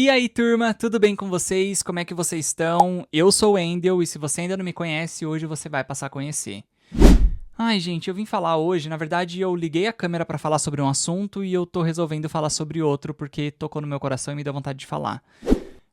E aí, turma, tudo bem com vocês? Como é que vocês estão? Eu sou o Endel e se você ainda não me conhece, hoje você vai passar a conhecer. Ai, gente, eu vim falar hoje, na verdade eu liguei a câmera pra falar sobre um assunto e eu tô resolvendo falar sobre outro porque tocou no meu coração e me deu vontade de falar.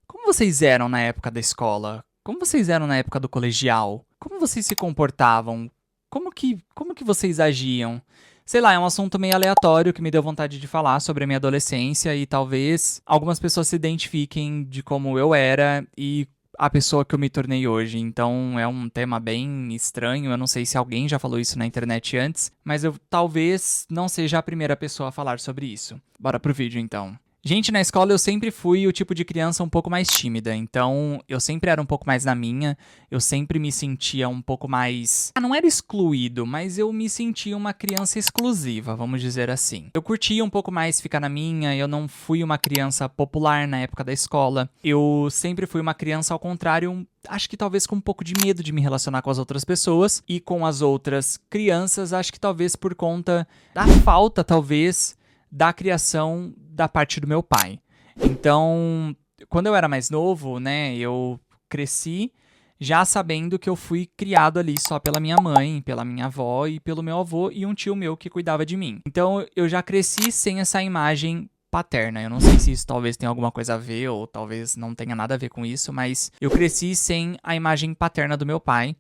Como vocês eram na época da escola? Como vocês eram na época do colegial? Como vocês se comportavam? Como que vocês agiam? Sei lá, é um assunto meio aleatório que me deu vontade de falar sobre a minha adolescência e talvez algumas pessoas se identifiquem de como eu era e a pessoa que eu me tornei hoje. Então é um tema bem estranho. Eu não sei se alguém já falou isso na internet antes, mas eu talvez não seja a primeira pessoa a falar sobre isso. Bora pro vídeo então. Gente, na escola eu sempre fui o tipo de criança um pouco mais tímida, então eu sempre era um pouco mais na minha, eu sempre me sentia um pouco mais. Não era excluído, mas eu me sentia uma criança exclusiva, vamos dizer assim. Eu curtia um pouco mais ficar na minha, eu não fui uma criança popular na época da escola, eu sempre fui uma criança ao contrário. Acho que talvez com um pouco de medo de me relacionar com as outras pessoas e com as outras crianças, acho que talvez por conta da falta, talvez, da criação da parte do meu pai. Então, quando eu era mais novo, né, eu cresci já sabendo que eu fui criado ali só pela minha mãe, pela minha avó e pelo meu avô e um tio meu que cuidava de mim. Então, eu já cresci sem essa imagem paterna. Eu não sei se isso talvez tenha alguma coisa a ver ou talvez não tenha nada a ver com isso, mas eu cresci sem a imagem paterna do meu pai.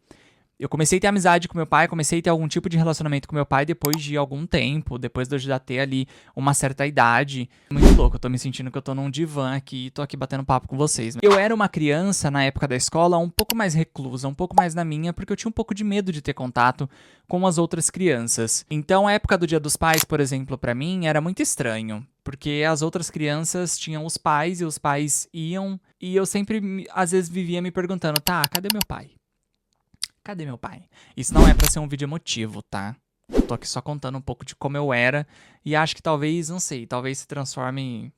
Eu comecei a ter amizade com meu pai, comecei a ter algum tipo de relacionamento com meu pai depois de algum tempo, depois de eu já ter ali uma certa idade. Muito louco, eu tô me sentindo que eu tô num divã aqui e tô aqui batendo papo com vocês. Eu era uma criança na época da escola um pouco mais reclusa, um pouco mais na minha, porque eu tinha um pouco de medo de ter contato com as outras crianças. Então a época do Dia dos Pais, por exemplo, pra mim era muito estranho. Porque as outras crianças tinham os pais e os pais iam, e eu sempre, às vezes, vivia me perguntando: tá, cadê meu pai? Cadê meu pai? Isso não é pra ser um vídeo emotivo, tá? Eu tô aqui só contando um pouco de como eu era e acho que talvez, não sei, talvez se transforme.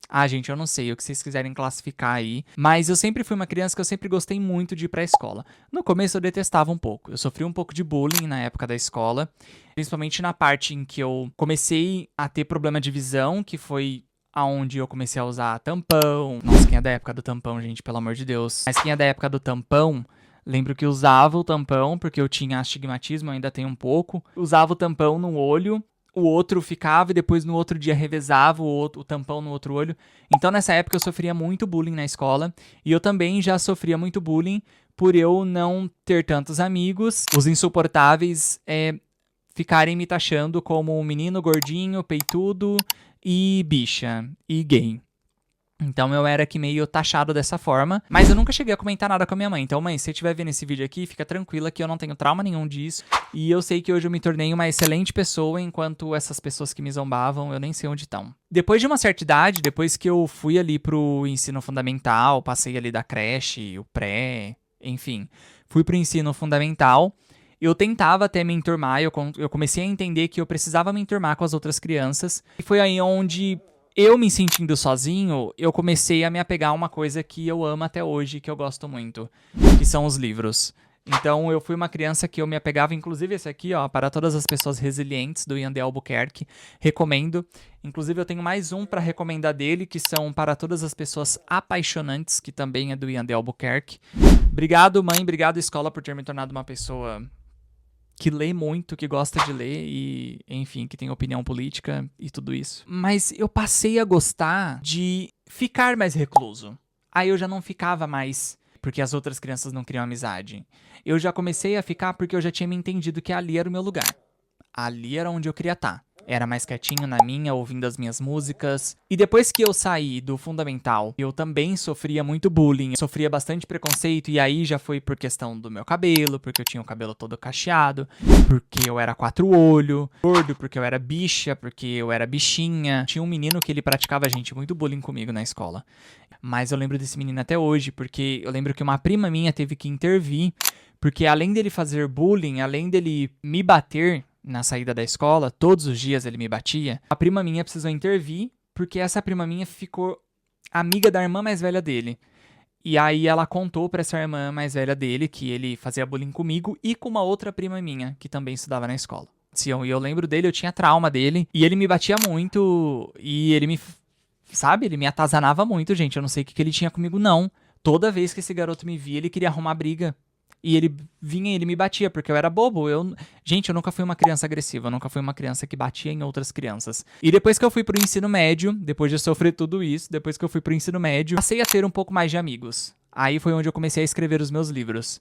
Ah, gente, eu não sei, o que vocês quiserem classificar aí. Mas eu sempre fui uma criança que eu sempre gostei muito de ir pra escola. No começo eu detestava um pouco. Eu sofri um pouco de bullying na época da escola, principalmente na parte em que eu comecei a ter problema de visão, que foi aonde eu comecei a usar tampão. Nossa, quem é da época do tampão, gente, pelo amor de Deus. Mas quem é da época do tampão, lembro que usava o tampão, porque eu tinha astigmatismo, ainda tenho um pouco. Usava o tampão no olho, o outro ficava e depois no outro dia revezava o tampão no outro olho. Então nessa época eu sofria muito bullying na escola. E eu também já sofria muito bullying por eu não ter tantos amigos. Os insuportáveis ficarem me taxando como um menino gordinho, peitudo e bicha e gay. Então eu era aqui meio taxado dessa forma, mas eu nunca cheguei a comentar nada com a minha mãe. Então, mãe, se você estiver vendo esse vídeo aqui, fica tranquila que eu não tenho trauma nenhum disso. E eu sei que hoje eu me tornei uma excelente pessoa, enquanto essas pessoas que me zombavam, eu nem sei onde estão. Depois de uma certa idade, depois que eu fui ali pro ensino fundamental, passei ali da creche, o pré, enfim, fui pro ensino fundamental. Eu tentava até me enturmar, eu comecei a entender que eu precisava me enturmar com as outras crianças. E foi aí onde eu me sentindo sozinho, eu comecei a me apegar a uma coisa que eu amo até hoje, que eu gosto muito, que são os livros. Então eu fui uma criança que eu me apegava, inclusive esse aqui, ó, para todas as pessoas resilientes, do Ian de Albuquerque, recomendo. Inclusive eu tenho mais um para recomendar dele, que são Para Todas as Pessoas Apaixonantes, que também é do Ian de Albuquerque. Obrigado, mãe, obrigado, escola, por ter me tornado uma pessoa que lê muito, que gosta de ler e, enfim, que tem opinião política e tudo isso. Mas eu passei a gostar de ficar mais recluso. Aí eu já não ficava mais porque as outras crianças não criam amizade. Eu já comecei a ficar porque eu já tinha me entendido que ali era o meu lugar. Ali era onde eu queria estar. Era mais quietinho na minha, ouvindo as minhas músicas. E depois que eu saí do fundamental, eu também sofria muito bullying, sofria bastante preconceito, e aí já foi por questão do meu cabelo, porque eu tinha o cabelo todo cacheado, porque eu era quatro olho, gordo, porque eu era bicha, porque eu era bichinha. Tinha um menino que ele praticava, gente, muito bullying comigo na escola. Mas eu lembro desse menino até hoje, porque eu lembro que uma prima minha teve que intervir, porque além dele fazer bullying, além dele me bater na saída da escola, todos os dias ele me batia, a prima minha precisou intervir, porque essa prima minha ficou amiga da irmã mais velha dele. E aí ela contou pra essa irmã mais velha dele que ele fazia bullying comigo e com uma outra prima minha, que também estudava na escola. E eu lembro dele, eu tinha trauma dele, e ele me batia muito, e ele me sabe, ele me atazanava muito, gente. Eu não sei o que ele tinha comigo, não. Toda vez que esse garoto me via, ele queria arrumar briga. E ele vinha e ele me batia, porque eu era bobo. Gente, eu nunca fui uma criança agressiva. Eu nunca fui uma criança que batia em outras crianças. E depois que eu fui pro ensino médio, depois de sofrer tudo isso, depois que eu fui pro ensino médio, passei a ter um pouco mais de amigos. Aí foi onde eu comecei a escrever os meus livros.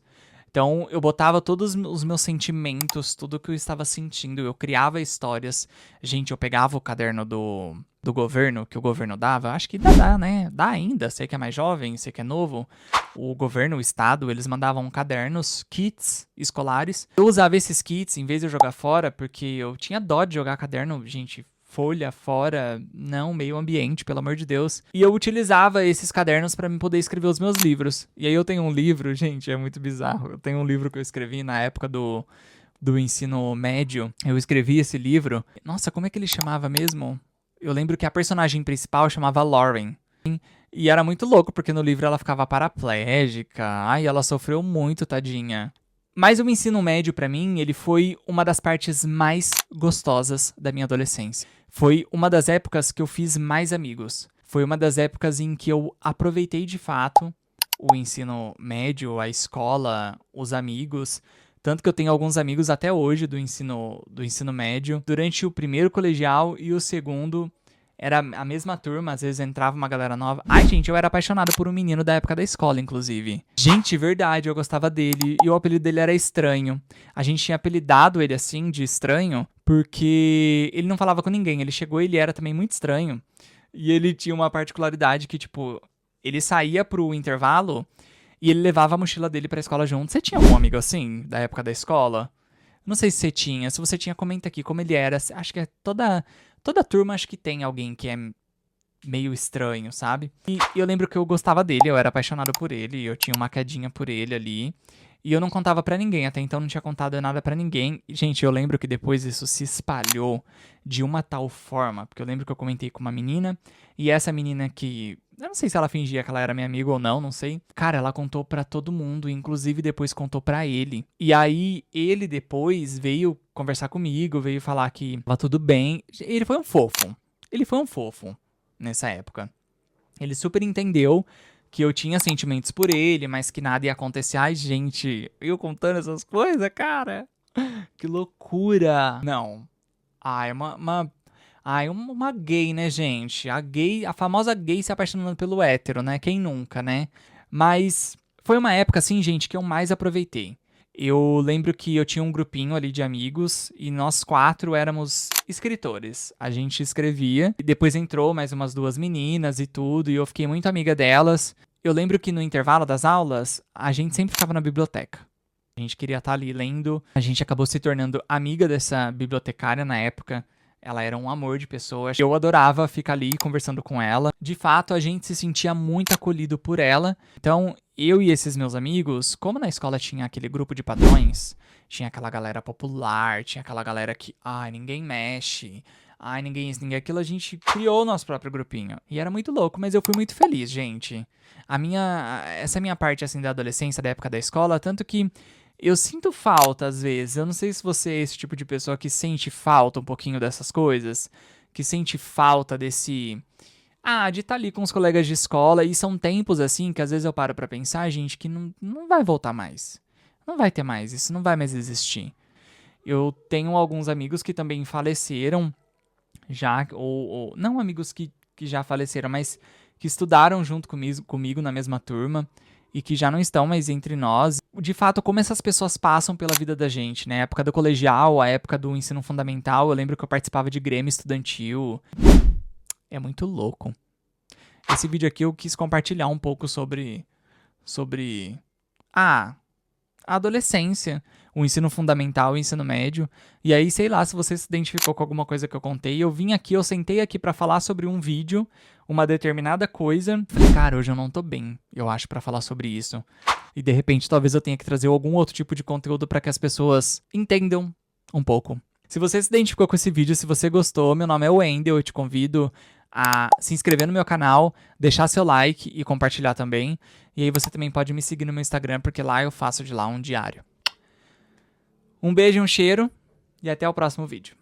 Então, eu botava todos os meus sentimentos, tudo que eu estava sentindo, eu criava histórias. Gente, eu pegava o caderno do governo, que o governo dava, acho que dá, né? Dá ainda, você que é mais jovem, você que é novo. O governo, o estado, eles mandavam cadernos, kits escolares. Eu usava esses kits em vez de eu jogar fora, porque eu tinha dó de jogar caderno, gente, folha fora, não, meio ambiente, pelo amor de Deus. E eu utilizava esses cadernos para me poder escrever os meus livros. E aí eu tenho um livro, gente, é muito bizarro. Eu tenho um livro que eu escrevi na época do ensino médio. Eu escrevi esse livro. Nossa, como é que ele chamava mesmo? Eu lembro que a personagem principal chamava Lauren. E era muito louco, porque no livro ela ficava paraplégica. Ai, ela sofreu muito, tadinha. Mas o ensino médio, pra mim, ele foi uma das partes mais gostosas da minha adolescência. Foi uma das épocas que eu fiz mais amigos. Foi uma das épocas em que eu aproveitei de fato o ensino médio, a escola, os amigos. Tanto que eu tenho alguns amigos até hoje do ensino médio. Durante o primeiro colegial e o segundo, era a mesma turma, às vezes entrava uma galera nova. Ai, gente, eu era apaixonado por um menino da época da escola, inclusive. Gente, verdade, eu gostava dele e o apelido dele era Estranho. A gente tinha apelidado ele assim, de Estranho, porque ele não falava com ninguém. Ele chegou e ele era também muito estranho. E ele tinha uma particularidade que, tipo, ele saía pro intervalo e ele levava a mochila dele pra escola junto. Você tinha algum amigo assim, da época da escola? Não sei se você tinha. Se você tinha, comenta aqui como ele era. Acho que é toda turma acho que tem alguém que é meio estranho, sabe? E eu lembro que eu gostava dele, eu era apaixonado por ele, eu tinha uma quedinha por ele ali. E eu não contava pra ninguém, até então não tinha contado nada pra ninguém. E, gente, eu lembro que depois isso se espalhou de uma tal forma, porque eu lembro que eu comentei com uma menina, e essa menina que... Eu não sei se ela fingia que ela era minha amiga ou não, não sei. Cara, ela contou pra todo mundo, inclusive depois contou pra ele. E aí, ele depois veio conversar comigo, veio falar que tava tudo bem. Ele foi um fofo. Ele foi um fofo nessa época. Ele super entendeu que eu tinha sentimentos por ele, mas que nada ia acontecer. Ai, gente, eu contando essas coisas, cara. Que loucura. Não. Ai, uma gay, né, gente? A famosa gay se apaixonando pelo hétero, né? Quem nunca, né? Mas foi uma época, assim, gente, que eu mais aproveitei. Eu lembro que eu tinha um grupinho ali de amigos e nós 4 éramos escritores. A gente escrevia e depois entrou mais umas 2 meninas e tudo e eu fiquei muito amiga delas. Eu lembro que no intervalo das aulas, a gente sempre ficava na biblioteca. A gente queria estar ali lendo. A gente acabou se tornando amiga dessa bibliotecária na época. Ela era um amor de pessoa. Eu adorava ficar ali conversando com ela. De fato, a gente se sentia muito acolhido por ela. Então, eu e esses meus amigos, como na escola tinha aquele grupo de padrões, tinha aquela galera popular, tinha aquela galera que, ai, ninguém mexe, ai, ninguém isso, ninguém aquilo, a gente criou o nosso próprio grupinho. E era muito louco, mas eu fui muito feliz, gente. Essa minha parte, assim, da adolescência, da época da escola, tanto que eu sinto falta, às vezes. Eu não sei se você é esse tipo de pessoa que sente falta um pouquinho dessas coisas. Que sente falta desse... de estar ali com os colegas de escola. E são tempos, assim, que às vezes eu paro pra pensar, gente, que não vai voltar mais. Não vai ter mais, isso não vai mais existir. Eu tenho alguns amigos que também faleceram já, ou não amigos que já faleceram, mas que estudaram junto comigo na mesma turma e que já não estão mais entre nós. De fato, como essas pessoas passam pela vida da gente, né? A época do colegial, a época do ensino fundamental, eu lembro que eu participava de grêmio estudantil. É muito louco. Esse vídeo aqui eu quis compartilhar um pouco sobre a adolescência, o ensino fundamental e o ensino médio. E aí, sei lá, se você se identificou com alguma coisa que eu contei, eu sentei aqui pra falar sobre um vídeo, uma determinada coisa. Falei, cara, hoje eu não tô bem, eu acho, pra falar sobre isso. E de repente, talvez eu tenha que trazer algum outro tipo de conteúdo pra que as pessoas entendam um pouco. Se você se identificou com esse vídeo, se você gostou, meu nome é Wendel, eu te convido a se inscrever no meu canal, deixar seu like e compartilhar também. E aí você também pode me seguir no meu Instagram, porque lá eu faço de lá um diário. Um beijo e um cheiro, e até o próximo vídeo.